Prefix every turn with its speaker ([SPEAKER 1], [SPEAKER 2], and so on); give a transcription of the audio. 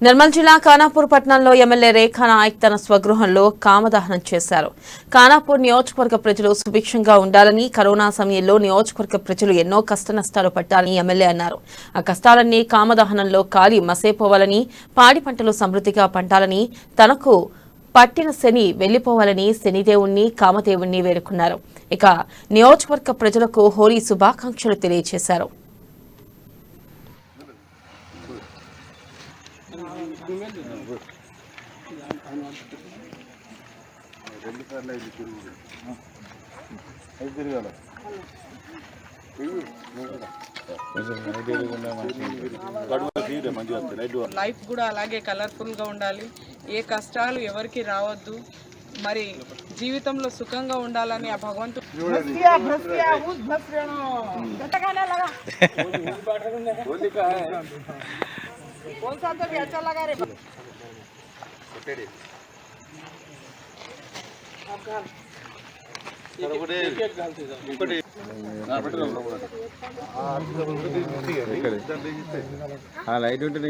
[SPEAKER 1] నిర్మల్ జిల్లా ఖానాపూర్ పట్టణంలో ఎమ్మెల్యే రేఖా నాయక్ తన స్వగృహంలో కామదహనం చేశారు. ఖానాపూర్ నియోజకవర్గ ప్రజలు సుభిక్షంగా ఉండాలని, కరోనా సమయంలో నియోజకవర్గ ప్రజలు ఎన్నో కష్టనష్టాలు పడ్డారని ఎమ్మెల్యే అన్నారు. ఆ కష్టాలన్నీ కామదహనంలో కాలి మసైపోవాలని, పాడి పంటలు సమృద్ధిగా పండాలని, తనకు పట్టిన శని వెళ్లిపోవాలని శనిదేవుణ్ణి, కామదేవుణ్ణి వేడుకున్నారు. ఇక నియోజకవర్గ ప్రజలకు హోలీ శుభాకాంక్షలు తెలియజేశారు.
[SPEAKER 2] లైఫ్ కూడా అలాగే కలర్ఫుల్ గా ఉండాలి. ఏ కష్టాలు ఎవరికి రావద్దు. మరి జీవితంలో సుఖంగా ఉండాలని ఆ భగవంతుడు
[SPEAKER 3] లైట్ ఉంటుంది.